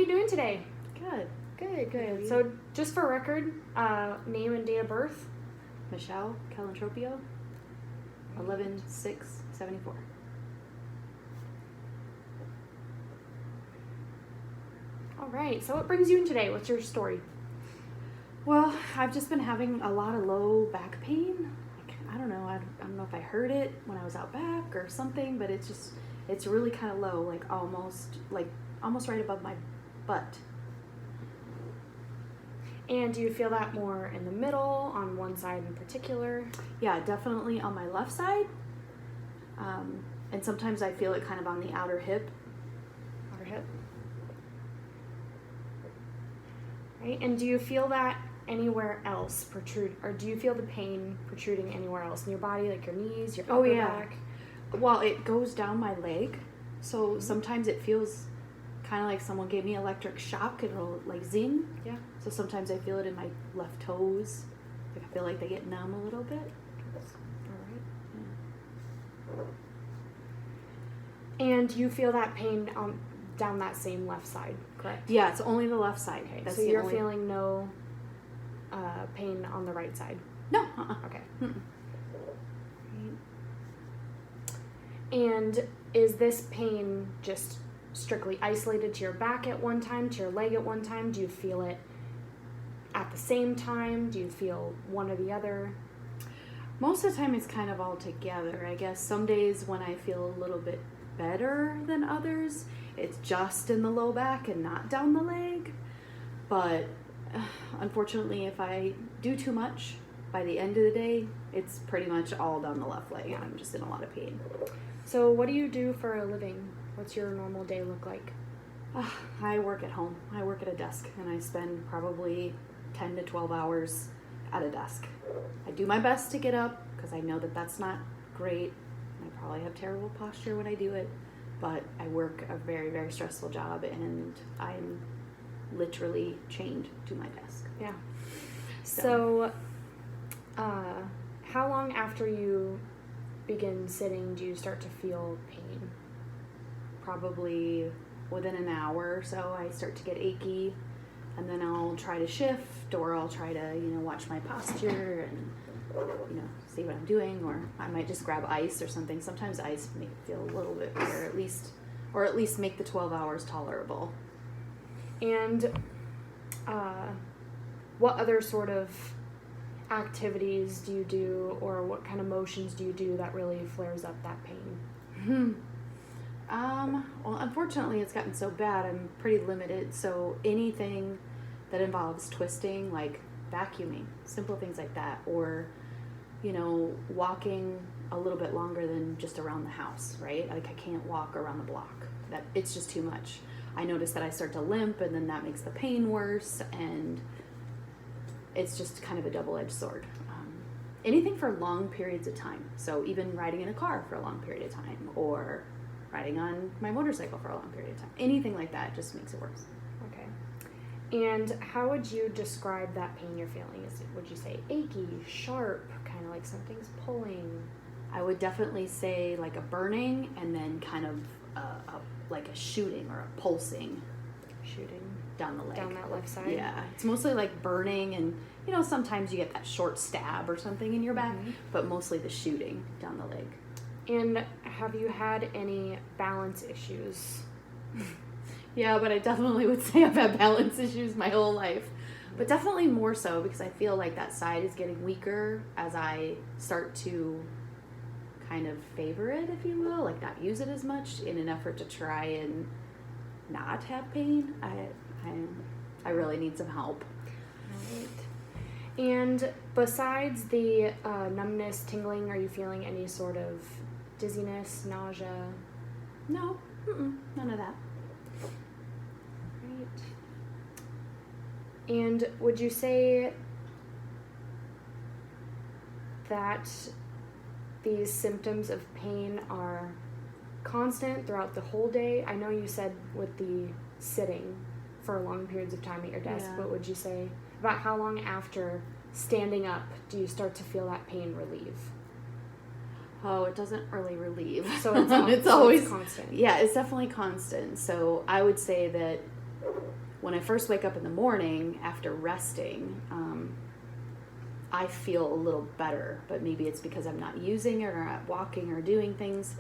you doing today? Good. Good. So, just for record, name and date of birth? Michelle Calentropio, 11/6/74. All right. So, what brings you in today? What's your story? Well, I've just been having a lot of low back pain. I don't know. I don't know if I heard it when I was out back or something, but it's really kind of low, almost right above my butt. And do you feel that more in the middle, on one side in particular? Yeah, definitely on my left side. And sometimes I feel it kind of on the outer hip. Outer hip. Right. And do you feel that anywhere else protrude, or do you feel the pain protruding anywhere else in your body, like your knees, your upper back? Well, it goes down my leg, so sometimes it feels kind of like someone gave me electric shock. It'll zing. Yeah. So sometimes I feel it in my left toes. I feel like they get numb a little bit. All right. Yeah. And you feel that pain down that same left side, correct? Yeah, it's only the left side. Okay. So you're feeling no pain on the right side? No. Okay. Mm-mm. And is this pain just strictly isolated to your back at one time, to your leg at one time? Do you feel it at the same time? Do you feel one or the other? Most of the time it's kind of all together, I guess. Some days when I feel a little bit better than others, it's just in the low back and not down the leg. But unfortunately, if I do too much, by the end of the day, it's pretty much all down the left leg, and I'm just in a lot of pain. So what do you do for a living? What's your normal day look like? I work at home. I work at a desk, and I spend probably 10 to 12 hours at a desk. I do my best to get up, because I know that that's not great. I probably have terrible posture when I do it, but I work a very, very stressful job, and I'm literally chained to my desk. Yeah. So how long after you begin sitting do you start to feel pain? Probably within an hour or so, I start to get achy, and then I'll try to shift, or I'll try to, watch my posture and, see what I'm doing, or I might just grab ice or something. Sometimes ice make it feel a little bit better, or at least make the 12 hours tolerable. And what other sort of activities do you do, or what kind of motions do you do that really flares up that pain? Well, unfortunately, it's gotten so bad, I'm pretty limited. So anything that involves twisting, like vacuuming, simple things like that, or, walking a little bit longer than just around the house, right? Like I can't walk around the block. It's just too much. I notice that I start to limp, and then that makes the pain worse, and it's just kind of a double-edged sword. Anything for long periods of time. So even riding in a car for a long period of time, or riding on my motorcycle for a long period of time. Anything like that just makes it worse. Okay. And how would you describe that pain you're feeling? Would you say achy, sharp, kind of like something's pulling? I would definitely say like a burning, and then kind of like a shooting or a pulsing. Shooting down the leg. Down that left side? Yeah. It's mostly like burning, and sometimes you get that short stab or something in your back, but mostly the shooting down the leg. And have you had any balance issues? Yeah, but I definitely would say I've had balance issues my whole life. But definitely more so because I feel like that side is getting weaker as I start to kind of favor it, if you will, like not use it as much in an effort to try and not have pain. I really need some help. Right. And besides the numbness, tingling, are you feeling any sort of dizziness, nausea? No, none of that. Right. And would you say that these symptoms of pain are constant throughout the whole day? I know you said with the sitting for long periods of time at your desk, but would you say about how long after standing up do you start to feel that pain relieve? Oh, it doesn't really relieve. So it's always always constant. Yeah, it's definitely constant. So I would say that when I first wake up in the morning after resting, I feel a little better, but maybe it's because I'm not using it or not walking or doing things.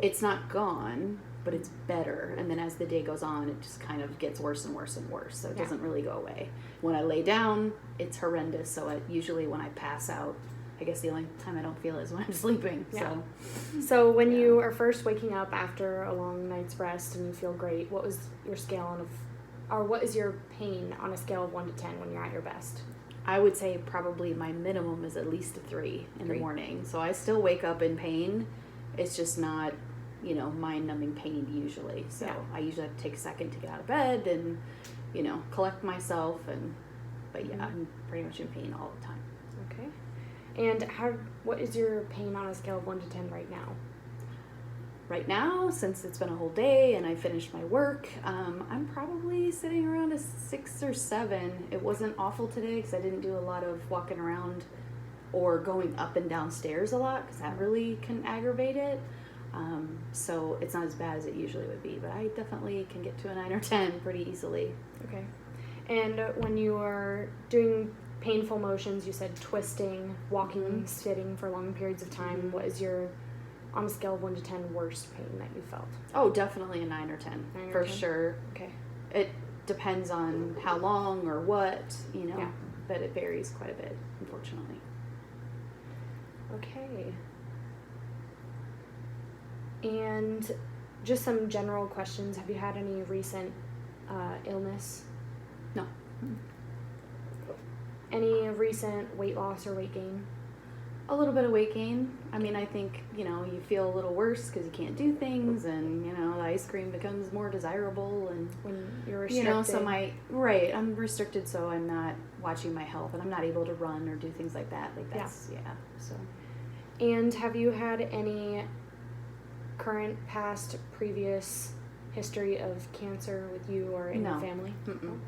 It's not gone, but it's better. And then as the day goes on, it just kind of gets worse and worse and worse. So it doesn't really go away. When I lay down, it's horrendous. So usually when I pass out, I guess the only time I don't feel it is when I'm sleeping. Yeah. So when you are first waking up after a long night's rest and you feel great, what was your scale what is your pain on a scale of 1 to 10 when you're at your best? I would say probably my minimum is at least a 3 in the morning. So I still wake up in pain. It's just not, mind-numbing pain usually. So I usually have to take a second to get out of bed and, collect myself. But I'm pretty much in pain all the time. Okay. And what is your pain on a scale of 1 to 10 right now? Right now, since it's been a whole day and I finished my work, I'm probably sitting around a 6 or 7. It wasn't awful today because I didn't do a lot of walking around or going up and down stairs a lot because that really can aggravate it. So it's not as bad as it usually would be, but I definitely can get to a 9 or 10 pretty easily. Okay. And when you are doing painful motions, you said twisting, walking, sitting for long periods of time, what is your, on a scale of 1 to 10, worst pain that you felt? Oh, definitely a 9 or 10, 9 for 10? Sure. Okay. It depends on how long or what, but it varies quite a bit, unfortunately. Okay. And just some general questions. Have you had any recent illness? No. Any recent weight loss or weight gain? A little bit of weight gain. I mean, I think, you feel a little worse because you can't do things and, the ice cream becomes more desirable and when you're restricted. So I'm restricted, so I'm not watching my health and I'm not able to run or do things like that. Like that's, so. And have you had any current, past, previous history of cancer with you or in your family? Mm-mm.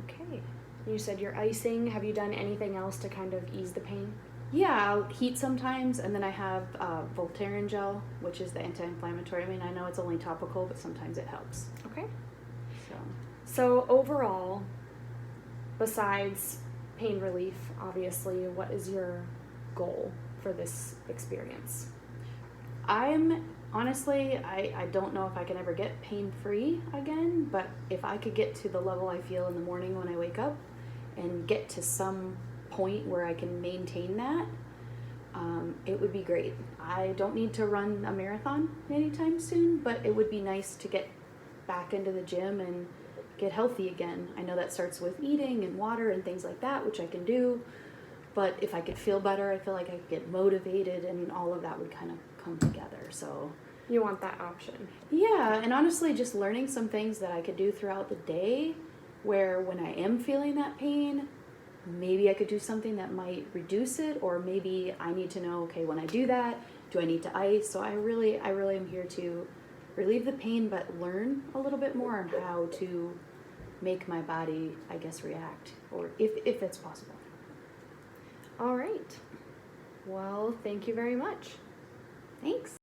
Okay. You said you're icing. Have you done anything else to kind of ease the pain? Yeah, I'll heat sometimes, and then I have Voltaren gel, which is the anti-inflammatory. I mean, I know it's only topical, but sometimes it helps. Okay. So overall, besides pain relief, obviously, what is your goal for this experience? Honestly, I don't know if I can ever get pain-free again, but if I could get to the level I feel in the morning when I wake up and get to some point where I can maintain that, it would be great. I don't need to run a marathon anytime soon, but it would be nice to get back into the gym and get healthy again. I know that starts with eating and water and things like that, which I can do, but if I could feel better, I feel like I could get motivated and all of that would kind of come together. So you want that option? Yeah, and honestly, just learning some things that I could do throughout the day where when I am feeling that pain, maybe I could do something that might reduce it, or maybe I need to know, okay, when I do that, do I need to ice? So I really am here to relieve the pain, but learn a little bit more on how to make my body, I guess, react, or if it's possible. All right. Well, thank you very much. Thanks.